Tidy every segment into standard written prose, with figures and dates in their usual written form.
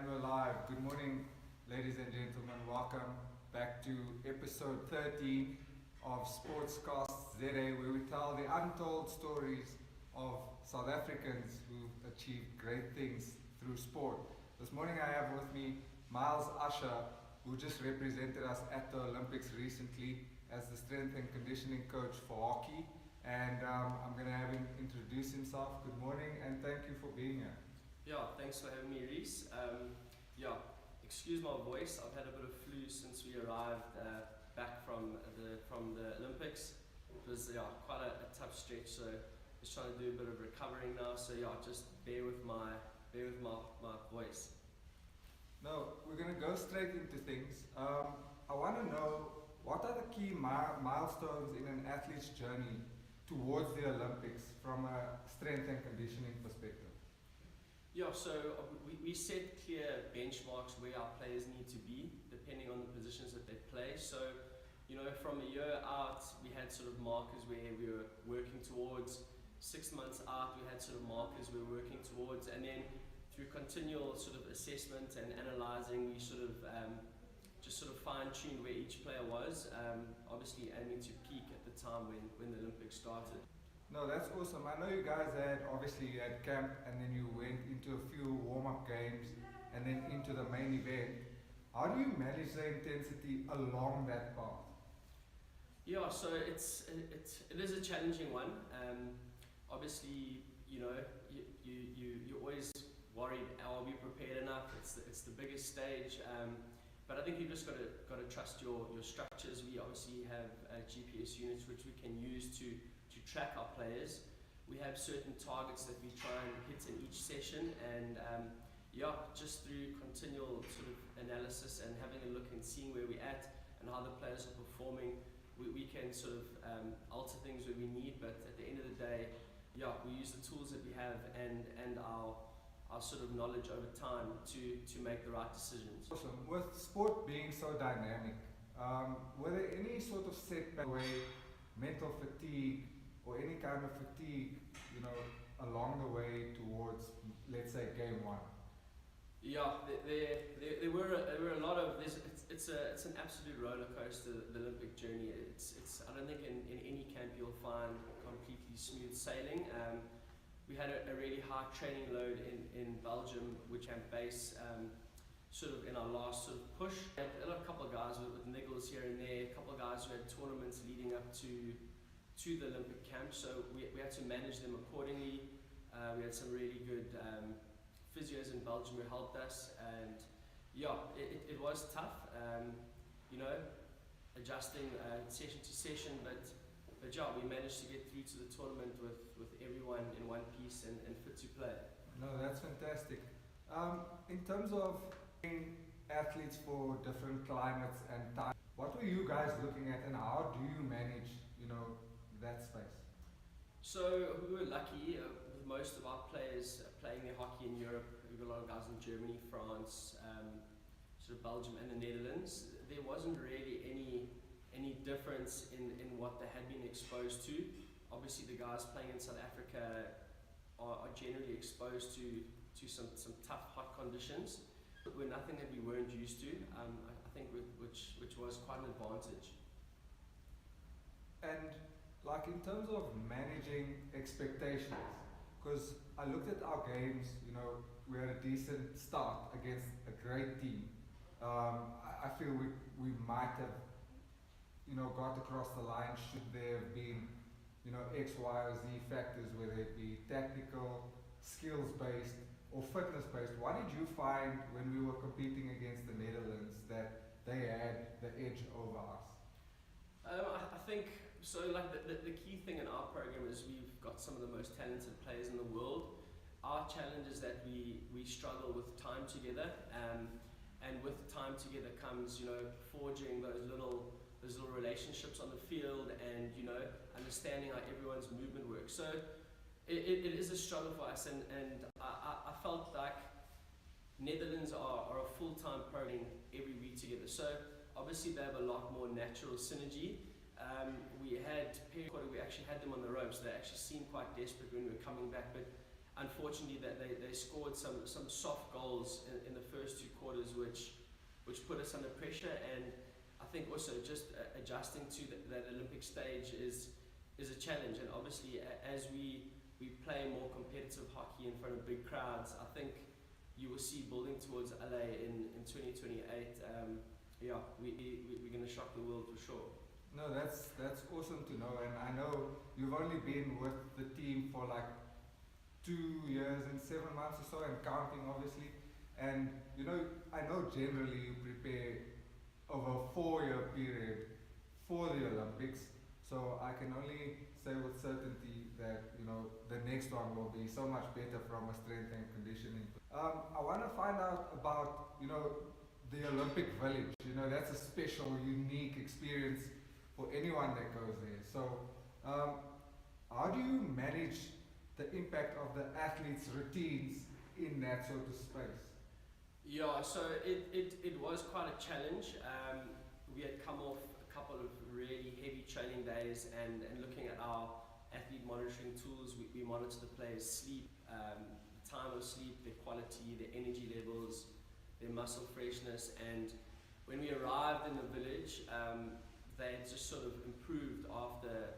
And we're live. Good morning, ladies and gentlemen. Welcome back to episode 13 of Sportscast ZA, where we tell the untold stories of South Africans who've achieved great things through sport. This morning I have with me Myles Usher, who just represented us at the Olympics recently as the strength and conditioning coach for hockey. And I'm going to have him introduce himself. Good morning and thank you for being here. Yeah, thanks for having me, Reese. Excuse my voice. I've had a bit of flu since we arrived back from the Olympics. It was quite a tough stretch, so just trying to do a bit of recovering now. So just bear with my voice. No, we're going to go straight into things. I want to know, what are the key milestones in an athlete's journey towards the Olympics from a strength and conditioning perspective? Yeah, so we set clear benchmarks where our players need to be, depending on the positions that they play. So, from a year out, we had sort of markers where we were working towards. 6 months out, we had sort of markers we were working towards. And then through continual sort of assessment and analysing, we sort of just fine-tuned where each player was, obviously aiming to peak at the time when the Olympics started. No, that's awesome. I know you guys had camp and then you went into a few warm-up games and then into the main event. How do you manage the intensity along that path? Yeah, so it is a challenging one. Obviously, you're always worried, are we prepared enough? It's the biggest stage. But I think you've just got to trust your structures. We obviously have GPS units which we can use to track our players. We have certain targets that we try and hit in each session, and just through continual sort of analysis and having a look and seeing where we're at and how the players are performing, we can sort of alter things where we need. But at the end of the day, we use the tools that we have and our sort of knowledge over time to make the right decisions. Awesome. With sport being so dynamic, were there any sort of setback, mental fatigue or any kind of fatigue, along the way towards, let's say, game one? Yeah, there were a lot of this. It's an absolute roller coaster, the Olympic journey. It's I don't think in any camp you'll find completely smooth sailing. We had a really high training load in Belgium, which camp base, sort of in our last sort of push. We had a couple of guys with niggles here and there, a couple of guys who had tournaments leading up to the Olympic camp, so we had to manage them accordingly. We had some really good physios in Belgium who helped us, and it was tough, adjusting session to session, but we managed to get through to the tournament with everyone in one piece and fit to play. No, that's fantastic. In terms of athletes for different climates and time, what were you guys looking at, and how do you manage, that space? So we were lucky with most of our players playing their hockey in Europe. We've got a lot of guys in Germany, France, sort of Belgium and the Netherlands. There wasn't really any difference in what they had been exposed to. Obviously the guys playing in South Africa are generally exposed to some tough hot conditions, but were nothing that we weren't used to, I think which was quite an advantage. And like in terms of managing expectations, because I looked at our games, we had a decent start against a great team. I feel we might have, got across the line should there have been, X, Y, or Z factors, whether it be technical, skills-based, or fitness-based. What did you find when we were competing against the Netherlands that they had the edge over us? I think so. Like the key thing in our program is we've got some of the most talented players in the world. Our challenge is that we struggle with time together, and with time together comes forging those little relationships on the field, and understanding how everyone's movement works. So it is a struggle for us, and I felt like Netherlands are a full-time program every week together. So obviously they have a lot more natural synergy. We actually had them on the ropes. They actually seemed quite desperate when we were coming back, but unfortunately they scored some soft goals in the first first two quarters, which put us under pressure, and I think also just adjusting to that Olympic stage is a challenge. And obviously, as we play more competitive hockey in front of big crowds, I think you will see building towards LA in 2028. We're going to shock the world for sure. No, that's awesome to know, and I know you've only been with the team for like 2 years and 7 months or so, and counting obviously. And I know generally you prepare over a 4-year period for the Olympics, so I can only say with certainty that the next one will be so much better from a strength and conditioning. I want to find out about the Olympic Village. That's a special, unique experience for anyone that goes there. So, how do you manage the impact of the athletes' routines in that sort of space? Yeah, so it was quite a challenge. We had come off a couple of really heavy training days, and looking at our athlete monitoring tools, we monitor the players' sleep, time of sleep, their quality, their energy levels, their muscle freshness. And when we arrived in the village, they had just sort of improved after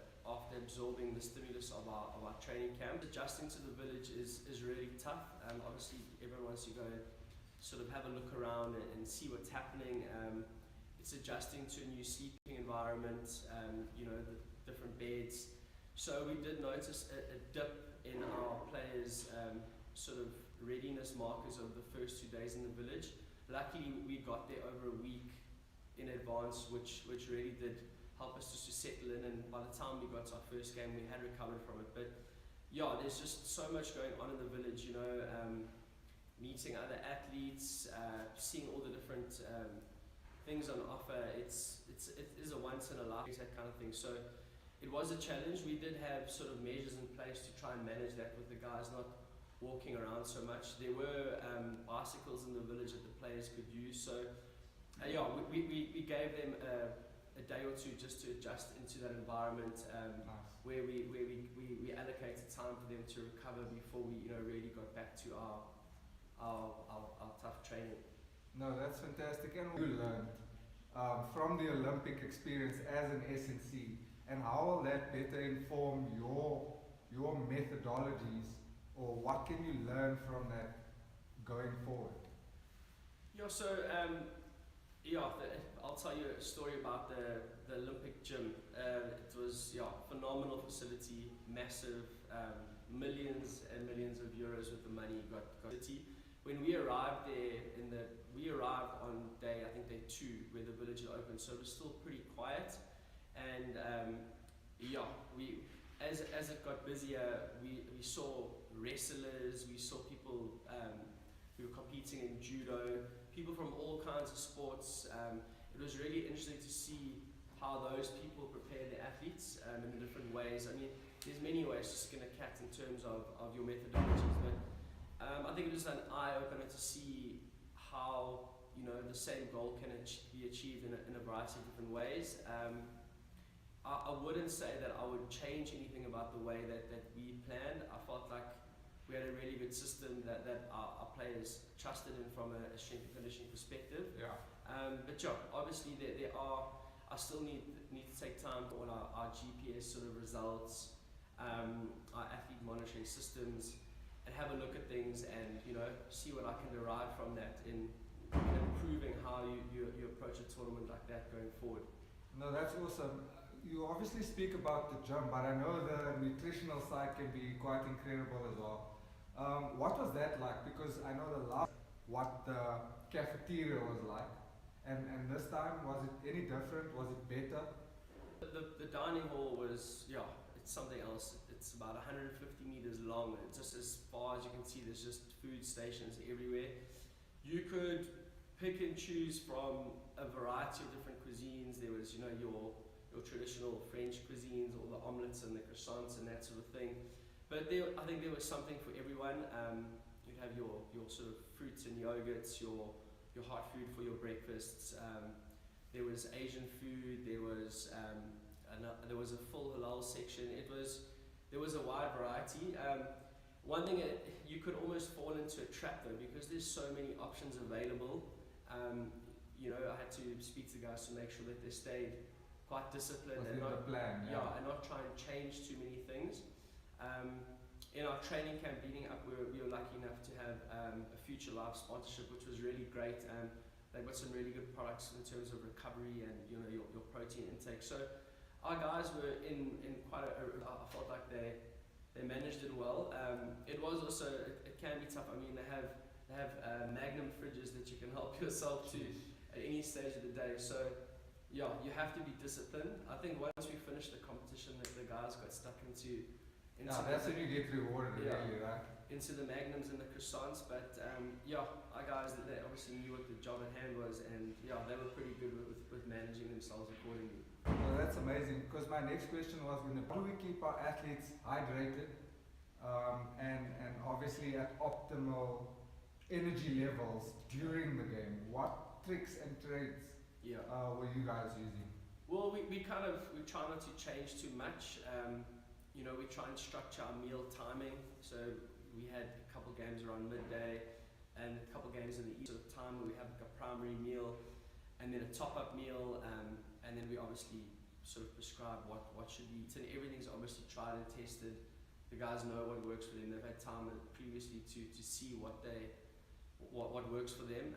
absorbing the stimulus of our training camp. Adjusting to the village is really tough. Obviously, everyone wants to go sort of have a look around and see what's happening. It's adjusting to a new sleeping environment, the different beds. So we did notice a dip in our players' sort of readiness markers of the first 2 days in the village. Luckily, we got there over a week in advance, which really did help us just to settle in, and by the time we got to our first game, we had recovered from it. But yeah, there's just so much going on in the village, meeting other athletes, seeing all the different things on offer. It is a once in a lifetime, that kind of thing. So it was a challenge. We did have sort of measures in place to try and manage that with the guys not walking around so much. There were bicycles in the village that the players could use. So we gave them a day or two just to adjust into that environment, Nice. where we allocated time for them to recover before we really got back to our tough training. No, that's fantastic. And you learned from the Olympic experience as an SNC, and how will that better inform your methodologies, or what can you learn from that going forward? Yeah, so I'll tell you a story about the Olympic gym. It was phenomenal facility, massive, millions and millions of euros with the money got city. When we arrived there, we arrived on day 2 where the village had opened, so it was still pretty quiet. And as it got busier, we saw wrestlers, we saw people who were competing in judo, people from all kinds of sports. It was really interesting to see how those people prepare their athletes in different ways. I mean, there's many ways to skin a cat in terms of your methodologies, but I think it was an eye-opener to see how the same goal can be achieved in a variety of different ways. I wouldn't say that I would change anything about the way that we planned. I felt like we had a really good system that our players trusted in from a strength and conditioning perspective. Yeah. But obviously I still need to take time for all our GPS sort of results, our athlete monitoring systems, and have a look at things and see what I can derive from that in improving how you approach a tournament like that going forward. No, that's awesome. You obviously speak about the gym, but I know the nutritional side can be quite incredible as well. What was that like? Because I know what the cafeteria was like, and this time, was it any different? Was it better? The dining hall was, it's something else. It's about 150 meters long, and just as far as you can see, there's just food stations everywhere. You could pick and choose from a variety of different cuisines. There was, your traditional French cuisines, all the omelets and the croissants and that sort of thing. But I think there was something for everyone. You'd have your sort of fruits and yogurts, your hot food for your breakfasts. There was Asian food. There was a full halal section. There was a wide variety. one thing, you could almost fall into a trap though, because there's so many options available. You know, I had to speak to guys to make sure that they stayed quite disciplined Within and not, the plan, and not try and change too many things. In our training camp leading up, we were lucky enough to have a Future Life sponsorship, which was really great. They've got some really good products in terms of recovery and your protein intake. So our guys were in quite I felt like they managed it well. It was also, it can be tough. I mean, they have Magnum fridges that you can help yourself to at any stage of the day. So yeah, you have to be disciplined. I think once we finished the competition, the guys got stuck into that's when you get rewarded, really, right? Into the Magnums and the croissants. But our guys, they obviously knew what the job at hand was, and they were pretty good with managing themselves accordingly. Well, that's amazing, because my next question was, how do we keep our athletes hydrated and obviously at optimal energy levels during the game? What tricks and trades were you guys using? Well, we try not to change too much. We try and structure our meal timing. So we had a couple games around midday and a couple games in the east time where we have like a primary meal and then a top-up meal, and then we obviously sort of prescribe what should be eaten. Everything's obviously tried and tested. The guys know what works for them. They've had time previously to see what works for them.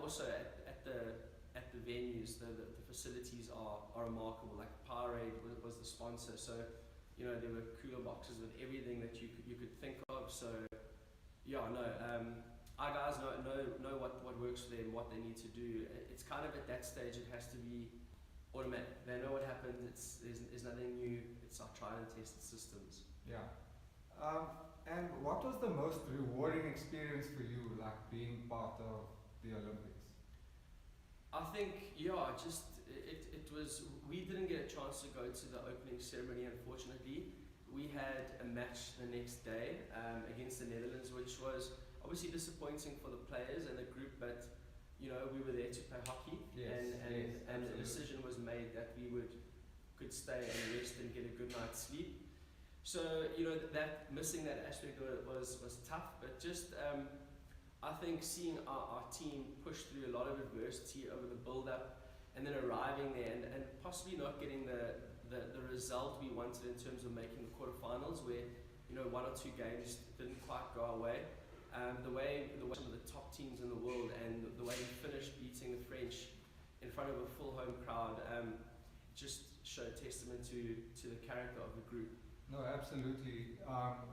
Also at the venues, the facilities are remarkable. Like Powerade was the sponsor, so there were cooler boxes with everything that you could think of. So our guys know what works for them, what they need to do. It's kind of at that stage it has to be automatic. They know what happens. There's nothing new. It's our tried and tested systems. Yeah. And what was the most rewarding experience for you, like being part of the Olympics? I think it was. We didn't get a chance to go to the opening ceremony, unfortunately. We had a match the next day against the Netherlands, which was obviously disappointing for the players and the group, but we were there to play hockey, and the decision was made that we could stay and rest and get a good night's sleep. So that missing that aspect was tough, but just I think seeing our team push through a lot of adversity over the build-up and then arriving there and possibly not getting the result we wanted in terms of making the quarterfinals, where one or two games didn't quite go our way. The way some of the top teams in the world and the way we finished beating the French in front of a full home crowd just showed testament to the character of the group. No, absolutely.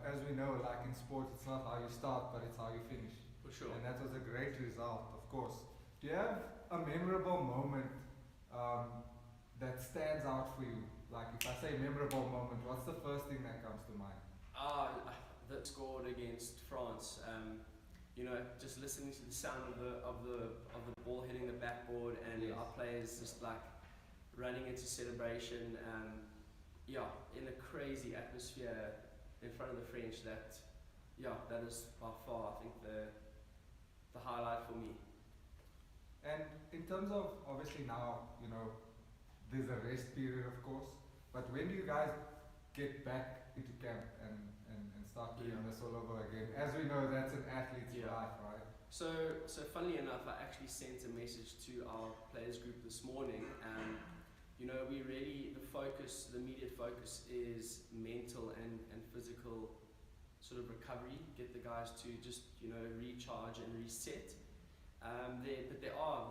As we know, like in sports, it's not how you start, but it's how you finish. For sure. And that was a great result, of course. Do you have a memorable moment that stands out for you? Like if I say memorable moment, what's the first thing that comes to mind? That scored against France. Just listening to the sound of the ball hitting the backboard and our players just like running into celebration. In a crazy atmosphere in front of the French. That is by far, I think, the highlight for me. And in terms of, obviously now, there's a rest period, of course, but when do you guys get back into camp and start doing this all over again? As we know, that's an athlete's life, right? So funnily enough, I actually sent a message to our players group this morning. We really, the immediate focus is mental and physical sort of recovery, get the guys to just, recharge and reset. But there are,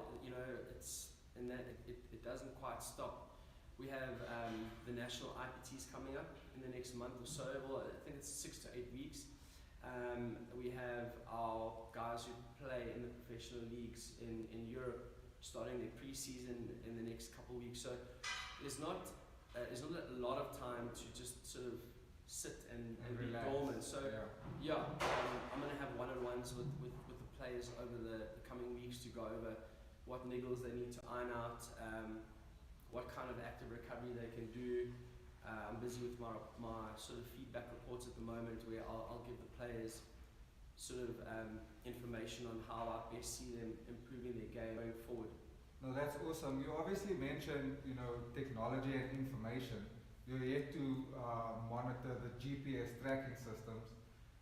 it's in that it doesn't quite stop. We have the national IPTs coming up in the next month or so. Well, I think it's 6 to 8 weeks. We have our guys who play in the professional leagues in Europe starting their pre-season in the next couple of weeks. So there's not a lot of time to just sort of sit and be dormant. So I'm going to have one-on-ones with the players over the coming weeks to go over what niggles they need to iron out, what kind of active recovery they can do. I'm busy with my sort of feedback reports at the moment, where I'll give the players sort of information on how I best see them improving their game going forward. No, that's awesome. You obviously mentioned, technology and information. you're yet to monitor the GPS tracking systems.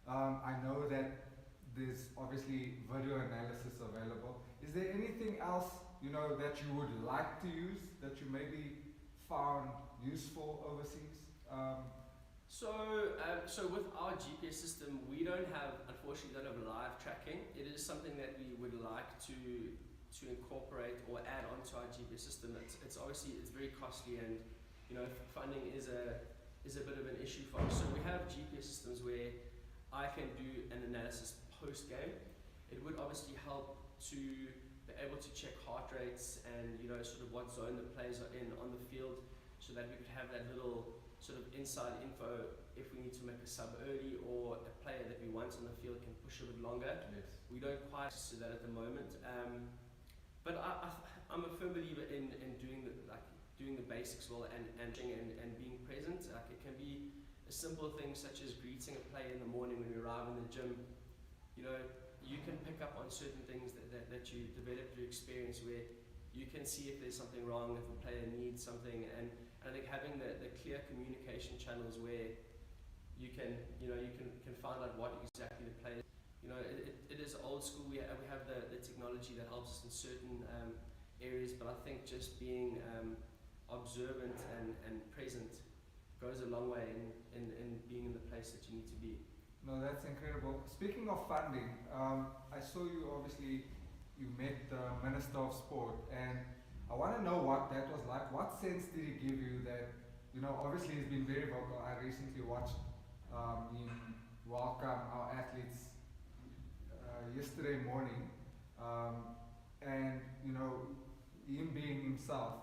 I know that there's obviously video analysis available. Is there anything else, that you would like to use that you maybe found useful overseas? So with our GPS system, we unfortunately don't have live tracking. It is something that we would like to incorporate or add onto our GPS system. It's obviously very costly, and funding is a bit of an issue for us. So we have GPS systems where I can do an analysis post game. It would obviously help to be able to check heart rates and sort of what zone the players are in on the field, so that we could have that little sort of inside info if we need to make a sub early, or a player that we want on the field can push a bit longer. Yes. We don't quite do that at the moment, but I'm a firm believer in doing the basics well and being present. Like, it can be a simple thing such as greeting a player in the morning when you arrive in the gym. You can pick up on certain things that you develop through experience, where you can see if there's something wrong, if the player needs something, and I think having the clear communication channels where you can find out what exactly the player. It is old school. We have the technology that helps us in certain areas, but I think just being observant and present goes a long way in being in the place that you need to be. No, that's incredible. Speaking of funding, I saw you met the Minister of Sport, and I want to know what that was like. What sense did he give you that, obviously he's been very vocal. I recently watched him welcome our athletes yesterday morning, and, him being himself,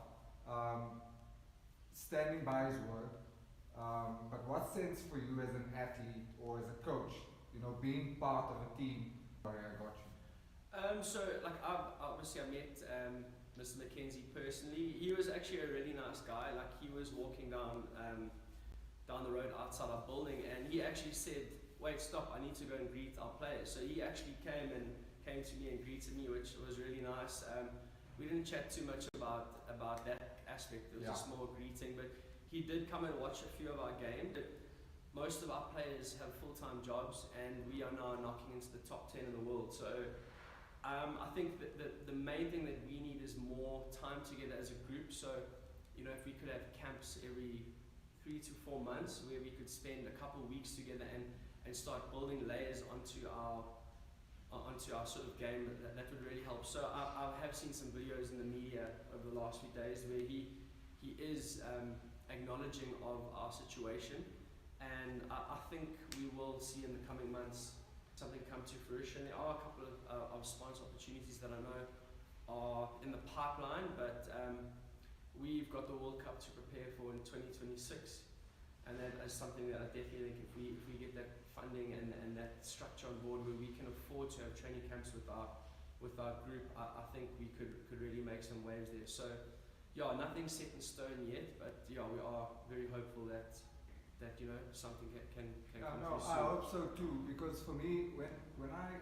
standing by his word. But what sense for you as an athlete or as a coach, being part of a team? Sorry, I got you. I met Mr. McKenzie personally. He was actually a really nice guy. Like, he was walking down the road outside our building, and he actually said, "Wait, stop! I need to go and greet our players." So he actually came to me and greeted me, which was really nice. We didn't chat too much about that aspect. It was just more greeting, but he did come and watch a few of our games. Most of our players have full-time jobs, and we are now knocking into the top 10 in the world. So I think that the main thing that we need is more time together as a group. So, if we could have camps every 3 to 4 months where we could spend a couple of weeks together and start building layers onto our sort of game, that would really help. So I have seen some videos in the media over the last few days where he is acknowledging of our situation, and I think we will see in the coming months something come to fruition. There are a couple of sponsor opportunities that I know are in the pipeline, but we've got the World Cup to prepare for in 2026, and that is something that I definitely think if we get that funding and that structure on board where we can afford to have training camps with our group, I think we could really make some waves there. So nothing's set in stone yet, but we are very hopeful that something can come through soon. I hope so too, because for me, when I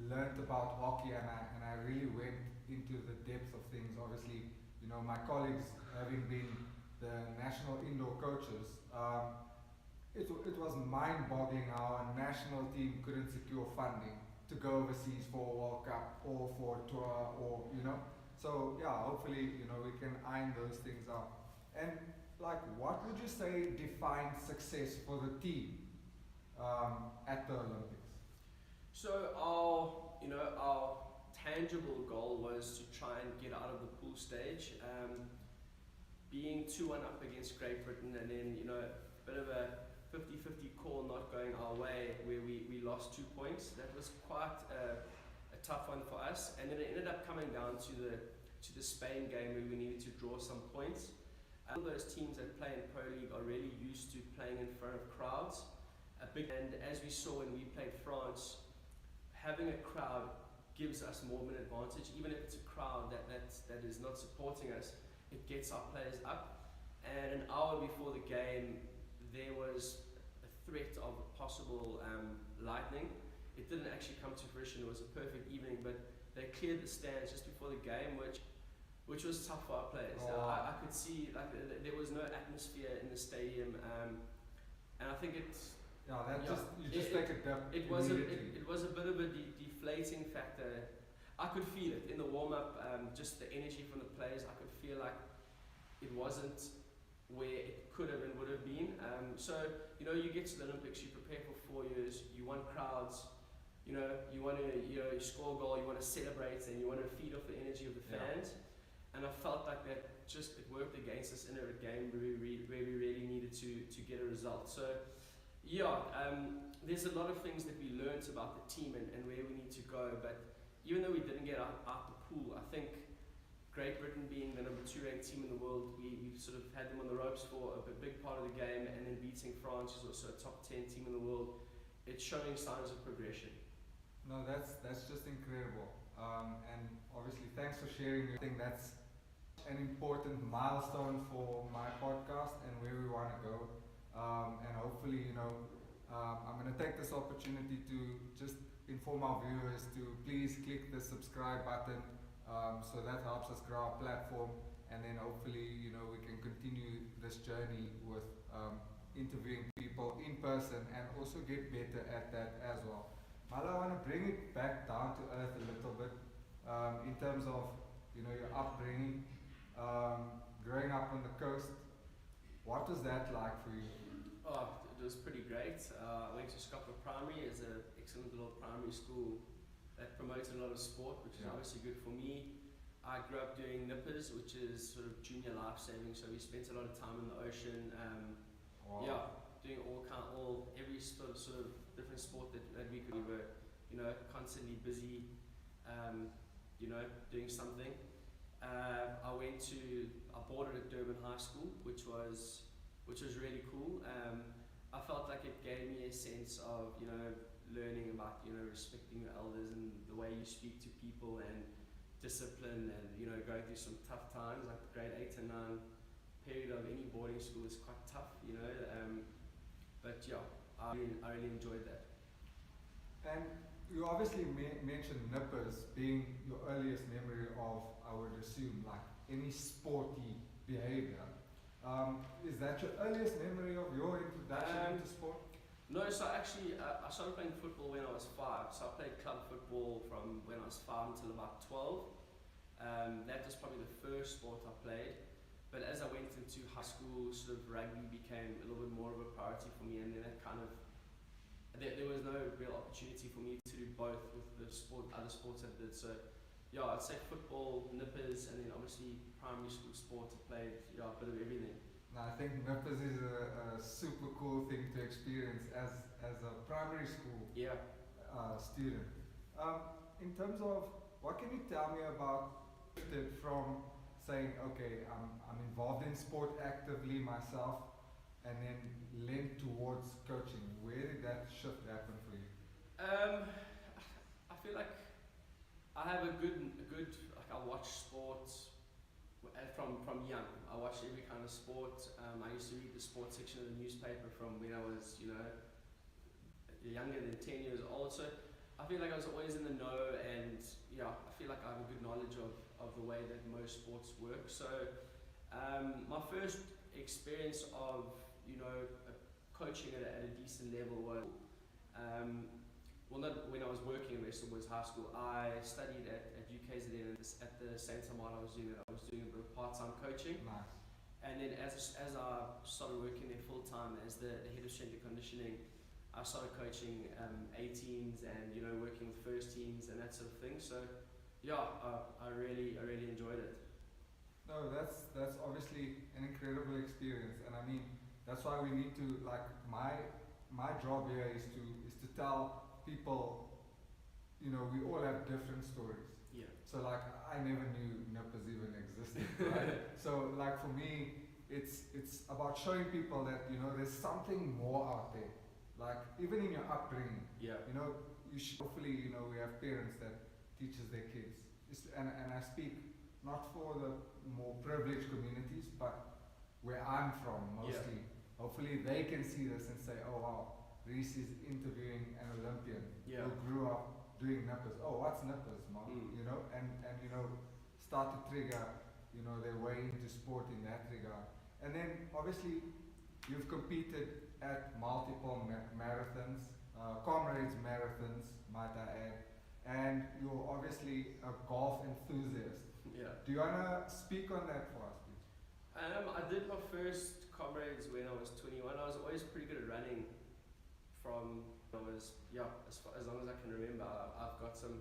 learned about hockey and I really went into the depth of things, obviously, my colleagues having been the national indoor coaches, it was mind-boggling how a national team couldn't secure funding to go overseas for a World Cup or for a tour, or so hopefully we can iron those things out. And what would you say defines success for the team at the Olympics? So our tangible goal was to try and get out of the pool stage, being 2-1 up against Great Britain, and then a bit of a 50-50 call not going our way where we lost 2 points. That was quite a tough one for us, and then it ended up coming down to the Spain game where we needed to draw some points. All those teams that play in Pro League are really used to playing in front of crowds. And as we saw when we played France, having a crowd gives us more of an advantage. Even if it's a crowd that is not supporting us, it gets our players up. And an hour before the game, there was a threat of possible lightning. It didn't actually come to fruition. It was a perfect evening, but they cleared the stands just before the game, which which was tough for our players. Oh. I could see like there was no atmosphere in the stadium, and I think it's you just take a dip. it was a bit of a deflating factor. I could feel it in the warm up, just the energy from the players. I could feel like it wasn't where it could have and would have been. So you get to the Olympics, you prepare for 4 years, you want crowds. You want to you score a goal, you want to celebrate, and you want to feed off the energy of the fans. And I felt like that it worked against us in a game where we really needed to get a result. So there's a lot of things that we learned about the team and where we need to go. But even though we didn't get out the pool, I think Great Britain being the number 2 ranked team in the world, we sort of had them on the ropes for a big part of the game, and then beating France, who's also a top 10 team in the world, it's showing signs of progression. No, that's just incredible. And obviously, thanks for sharing. I think that's an important milestone for my podcast and where we want to go. And hopefully, I'm going to take this opportunity to just inform our viewers to please click the subscribe button. So that helps us grow our platform, and then hopefully, we can continue this journey with interviewing people in person and also get better at that as well. Myles, I want to bring it back down to earth a little bit in terms of your upbringing, growing up on the coast. What was that like for you? Oh, it was pretty great. I went to Scotland Primary as an excellent little primary school that promoted a lot of sport, which is obviously good for me. I grew up doing nippers, which is sort of junior life saving, so we spent a lot of time in the ocean. Doing every sort of different sport that we could. We were, constantly busy, doing something. I boarded at Durban High School, which was really cool. I felt like it gave me a sense of, learning about, respecting your elders and the way you speak to people and discipline and, going through some tough times, like the grade 8 and 9 period of any boarding school is quite tough, but I really enjoyed that. And you obviously mentioned nippers being your earliest memory of, I would assume, like any sporty behavior. Is that your earliest memory of your introduction into sport? No, so actually I started playing football when I was 5. So I played club football from when I was 5 until about 12. That was probably the first sport I played. But as I went into high school, sort of rugby became a little bit more of a priority for me, and then that kind of, there was no real opportunity for me to do both with the other sports I did. So I'd say football, nippers, and then obviously primary school sport. I played a bit of everything. Now, I think nippers is a super cool thing to experience as a primary school student. In terms of, what can you tell me about from saying, okay, I'm involved in sport actively myself, and then lent towards coaching? Where did that shift happen for you? I feel like I have a good like I watch sports from young. I watched every kind of sport. I used to read the sports section of the newspaper from when I was, younger than 10 years old. So I feel like I was always in the know, and I feel like I have a good knowledge of the way that most sports work. So my first experience of coaching at a decent level was not when I was working in Western Boys High School. I studied at UKZN at the same time while I was doing it. I was doing a bit of part-time coaching. Nice. And then as I started working there full-time as the head of strength and conditioning, I started coaching A-teams and working with first teams and that sort of thing. So I really enjoyed it. No, that's obviously an incredible experience, and I mean that's why we need to, like, my job here is to tell people, we all have different stories. Yeah. So like I never knew nippers even existed, right? So like for me, it's about showing people that there's something more out there. Like even in your upbringing, you should, hopefully we have parents that teaches their kids. And I speak not for the more privileged communities, but where I'm from mostly. Hopefully they can see this and say, oh wow, Reese is interviewing an Olympian who grew up doing nippers. Oh, what's nippers, mom? And start to trigger their way into sport in that regard. And then obviously you've competed at multiple marathons, comrades marathons, might I add, and you're obviously a golf enthusiast. Yeah. Do you wanna speak on that for us, please? I did my first comrades when I was 21. I was always pretty good at running from I was as long as I can remember. I've got some.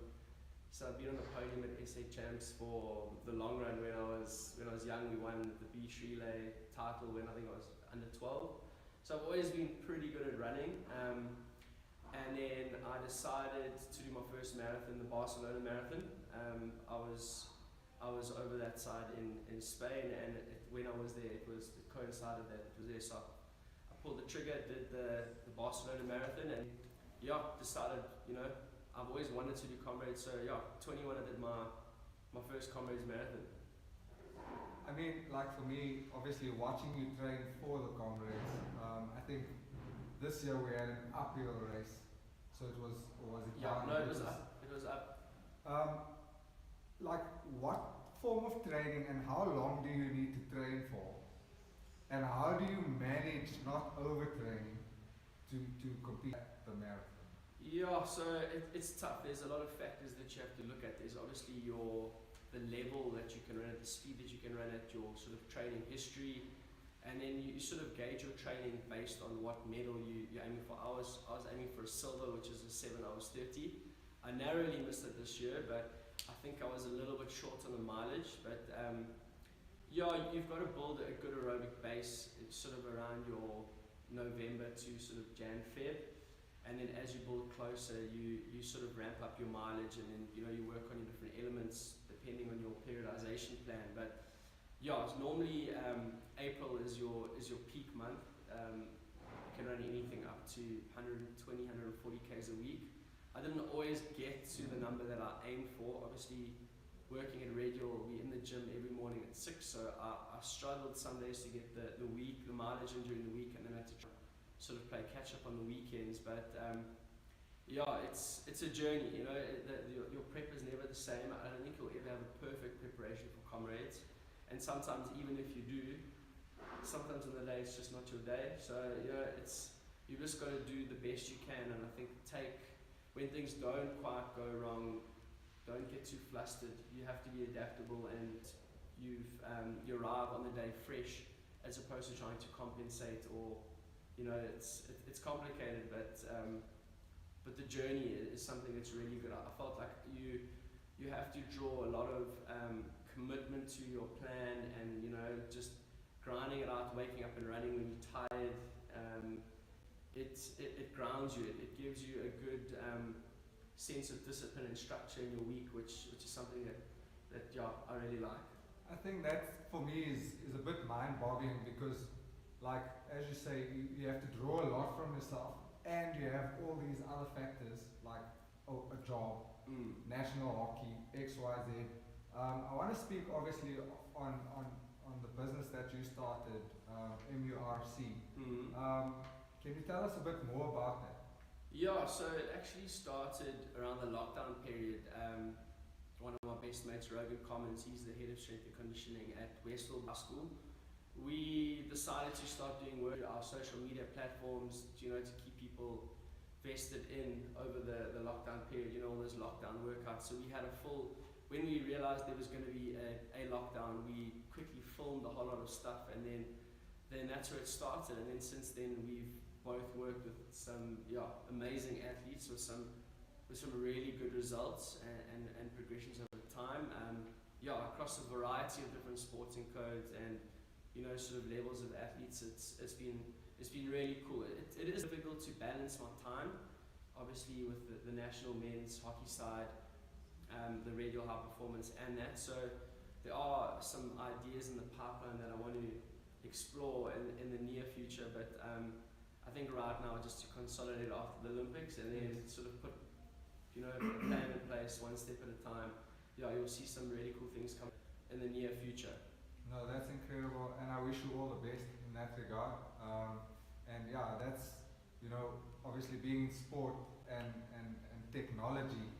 So I've been on the podium at SA Champs for the long run. When I was young, we won the beach relay title when I think I was under 12. So I've always been pretty good at running. And then I decided to do my first marathon, the Barcelona Marathon. I was over that side in Spain, and when I was there, it coincided that it was there. So I pulled the trigger, did the Barcelona Marathon, and decided, I've always wanted to do comrades. So 21 I did my first comrades marathon. I mean, like for me, obviously watching you train for the comrades, I think this year we had an uphill race, so it was it down? No, it was up. It was up. Like what form of training and how long do you need to train for, and how do you manage not overtraining to complete the marathon? Yeah, so it's tough. There's a lot of factors that you have to look at. There's obviously the level that you can run at, the speed that you can run at, your sort of training history, and then you sort of gauge your training based on what medal you're aiming for. I was aiming for a silver, which is a 7 hours 30. I narrowly missed it this year, but I think I was a little bit short on the mileage. But you've got to build a good aerobic base. It's sort of around your November to sort of Jan, Feb. And then as you build closer, you sort of ramp up your mileage, and then you work on your different elements depending on your periodization plan. But normally April is your peak month. You can run anything up to 120, 140 k's a week. I didn't always get to the number that I aimed for. Obviously, working at Radio, we're in the gym every morning at 6, so I struggled some days to get the mileage in during the week, and then I had to try sort of play catch up on the weekends. But it's a journey. Your prep is never the same. I don't think you'll ever have a perfect preparation for comrades, and sometimes even if you do, sometimes in the day it's just not your day. So you just got to do the best you can, and I think when things don't quite go wrong, don't get too flustered. You have to be adaptable, and you arrive on the day fresh, as opposed to trying to compensate or. It's complicated, but the journey is something that's really good. I felt like you have to draw a lot of commitment to your plan, and just grinding it out, waking up and running when you're tired. It grounds you. It gives you a good sense of discipline and structure in your week, which is something that I really like. I think that for me is a bit mind-boggling, because like as you say, you have to draw a lot from yourself, and you have all these other factors like a job, national hockey, XYZ. I want to speak obviously on the business that you started, MURC. Can you tell us a bit more about that? Yeah, so it actually started around the lockdown period. One of my best mates, Rogan Commons, he's the head of strength and conditioning at Westfield High School. We decided to start doing work on our social media platforms, to keep people vested in over the lockdown period, all those lockdown workouts. So we had when we realized there was going to be a lockdown, we quickly filmed a whole lot of stuff, and then that's where it started. And then since then, we've both worked with some amazing athletes with some really good results and progressions over time. Across a variety of different sporting codes and sort of levels of athletes. It's been really cool. It is difficult to balance my time, obviously with the national men's hockey side, the radial high performance, and that. So there are some ideas in the pipeline that I want to explore in the near future, but I think right now just to consolidate after the Olympics, and then sort of put a plan in place one step at a time. You'll see some really cool things come in the near future. No, that's incredible, and I wish you all the best in that regard. And that's obviously being in sport and technology,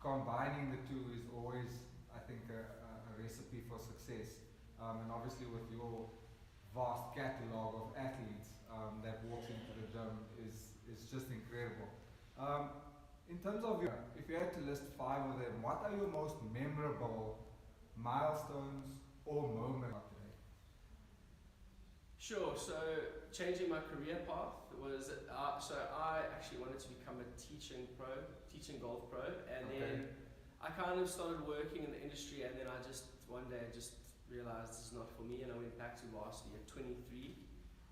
combining the two is always, I think, a recipe for success. And obviously with your vast catalogue of athletes that walks into the gym is just incredible. In terms of if you had to list 5 of them, what are your most memorable milestones or moments today? Sure. So changing my career path was so I actually wanted to become a teaching golf pro, and then I kind of started working in the industry, and then I just one day I just realized this is not for me, and I went back to varsity at 23.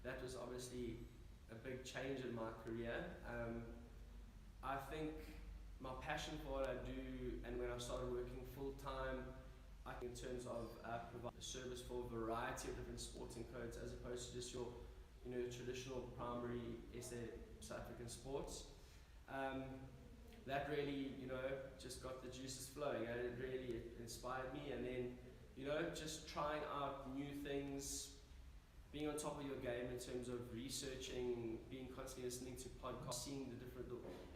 That was obviously a big change in my career. I think my passion for what I do, and when I started working full time, in terms of providing a service for a variety of different sporting codes, as opposed to just your, traditional primary SA South African sports. That really, just got the juices flowing. It really inspired me, and then, just trying out new things, being on top of your game in terms of researching, being constantly listening to podcasts, seeing the different.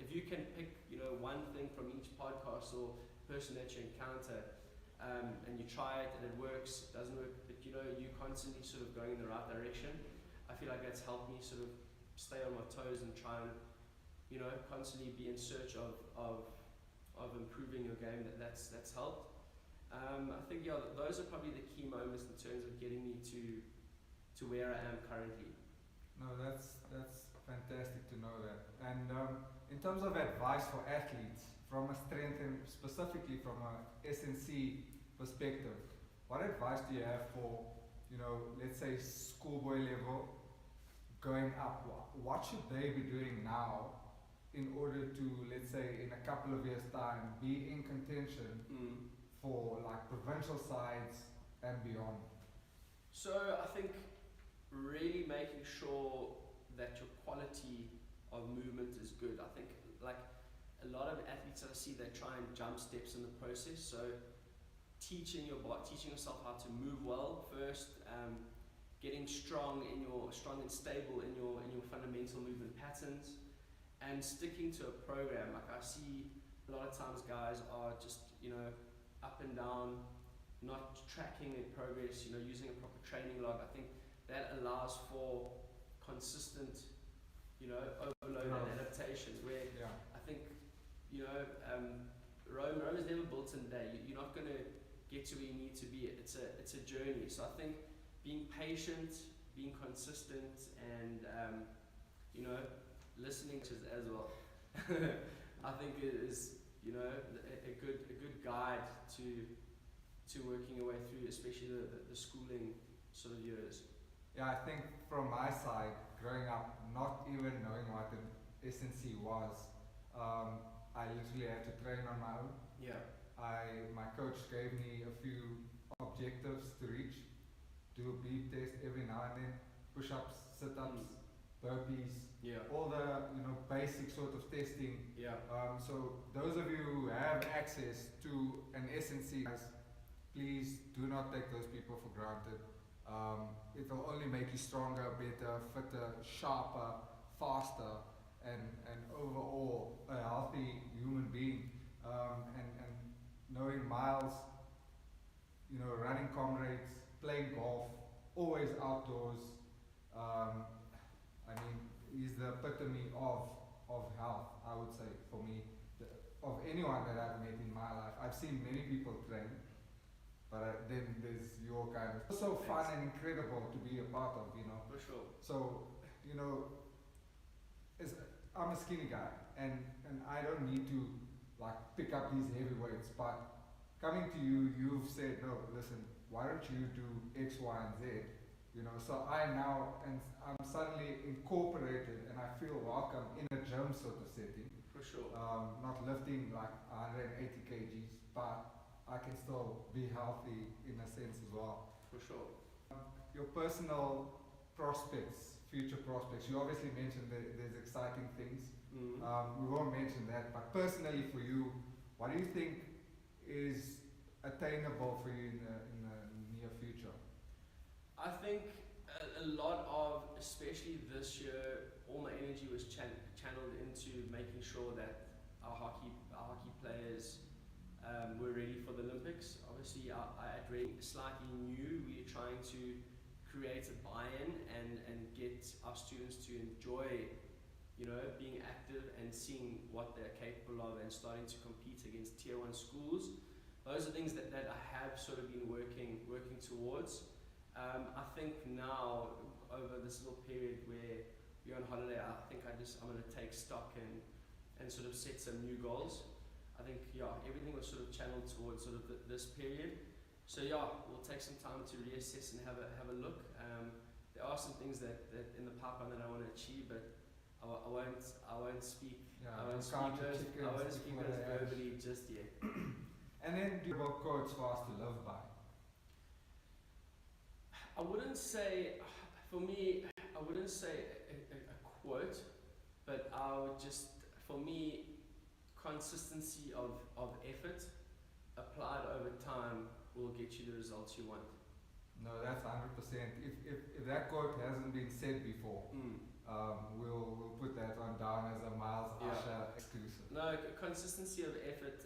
If you can pick, one thing from each podcast or person that you encounter, and you try it and it works, it doesn't work, but you constantly sort of going in the right direction. I feel like that's helped me sort of stay on my toes and try and, constantly be in search of improving your game. That's helped. I think those are probably the key moments in terms of getting me to where I am currently. No, that's fantastic to know that. And in terms of advice for athletes, from a strength and specifically from a SNC perspective, what advice do you have for, let's say schoolboy level going up? What should they be doing now in order to, let's say, in a couple of years' time, be in contention for like provincial sides and beyond? So I think really making sure that your quality of movement is good. I think like a lot of athletes that I see, they try and jump steps in the process. So teaching yourself how to move well first, getting strong and stable in your fundamental movement patterns, and sticking to a program. Like I see a lot of times guys are just up and down, not tracking their progress, using a proper training log. I think that allows for consistent, overload and adaptation, where I think, Rome is never built in a day. You're not going to get to where you need to be. It's a journey. So I think being patient, being consistent, and, listening to as well, I think it is, a good guide to working your way through, especially the schooling sort of years. Yeah, I think from my side, growing up, not even knowing what an SNC was, I literally had to train on my own. Yeah. My coach gave me a few objectives to reach, do a beep test every now and then, push-ups, sit-ups, burpees, all the basic sort of testing. Yeah. So those of you who have access to an SNC, please do not take those people for granted. It will only make you stronger, better, fitter, sharper, faster, and overall a healthy human being. And knowing Myles, running comrades, playing golf, always outdoors. He's the epitome of health, I would say, for me. Of anyone that I've met in my life. I've seen many people train, but then there's your kind of so fun and incredible to be a part of, For sure. So, I'm a skinny guy, and I don't need to like pick up these heavy weights, but coming to you, you've said, no, listen, why don't you do X, Y, and Z? So I'm suddenly incorporated, and I feel welcome in a gym sort of setting. For sure. Not lifting like 180 kgs, but I can still be healthy in a sense as well. For sure. Your personal prospects, future prospects, you obviously mentioned that there's exciting things. We won't mention that, but personally for you, what do you think is attainable for you in the near future? I think a lot of, especially this year, all my energy was channeled into making sure that our hockey players were ready for the Olympics. Obviously, at very slightly new. We're trying to create a buy-in and get our students to enjoy, being active and seeing what they're capable of and starting to compete against tier 1 schools. Those are things that I have sort of been working towards. I think now, over this little period where we're on holiday, I think I'm going to take stock and sort of set some new goals. I think, everything was sort of channeled towards sort of this period. So we'll take some time to reassess and have a look. There are some things that in the pipeline that I want to achieve, but I won't speak. I won't speak those verbally just yet. And then do you have quotes for us to live by? I wouldn't say, for me, I wouldn't say a quote, but I would just, for me, consistency of effort applied over time will get you the results you want. No, that's 100%. If that quote hasn't been said before, we'll put that one down as a Myles Usher exclusive. No, consistency of effort,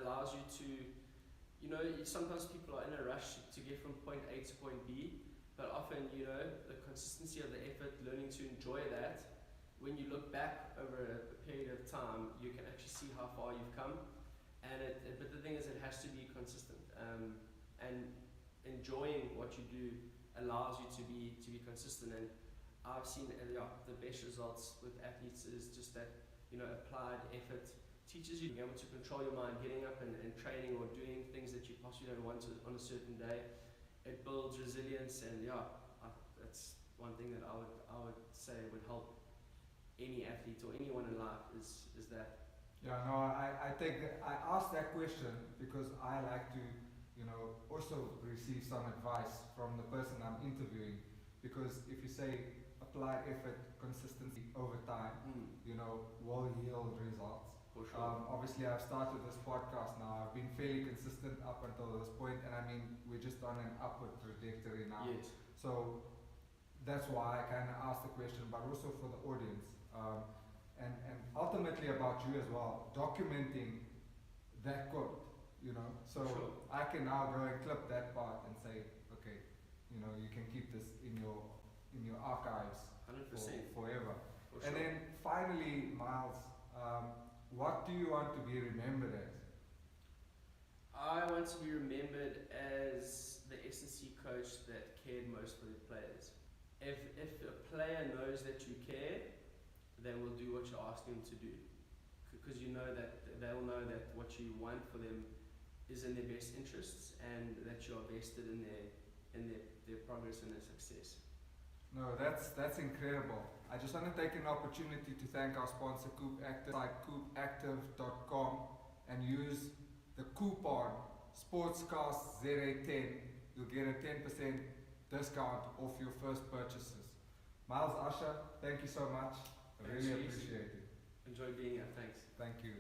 allows you to, sometimes people are in a rush to get from point A to point B, but often, the consistency of the effort, learning to enjoy that, when you look back over a period of time, you can actually see how far you've come. But the thing is, it has to be consistent. And enjoying what you do allows you to be consistent. And I've seen the best results with athletes is just that, applied effort teaches you to be able to control your mind, getting up and training or doing things that you possibly don't want to on a certain day. It builds resilience, and that's one thing that I would say would help any athlete or anyone in life is that. I think I asked that question because I like to, also receive some advice from the person I'm interviewing. Because if you say apply effort, consistency over time, will yield results. For sure. Obviously, I've started this podcast now. I've been fairly consistent up until this point, and I mean, we're just on an upward trajectory now. Yes. So that's why I kind of asked the question, but also for the audience. And ultimately about you as well, documenting that quote, so sure. I can now go and clip that part and say, okay, you can keep this in your archives 100%. forever. For And sure. then finally, Myles, what do you want to be remembered as? I want to be remembered as the S&C coach that cared most for the players. If a player knows that you care, they will do what you ask them to do, because that they'll know that what you want for them is in their best interests and that you are vested in their progress and their success. No, that's incredible. I just want to take an opportunity to thank our sponsor Coop Active, like coopactive.com, and use the coupon SportsCastZA10. You'll get a 10% discount off your first purchases. Myles Usher, thank you so much. I really appreciate it. Enjoy being here. Thanks. Thank you.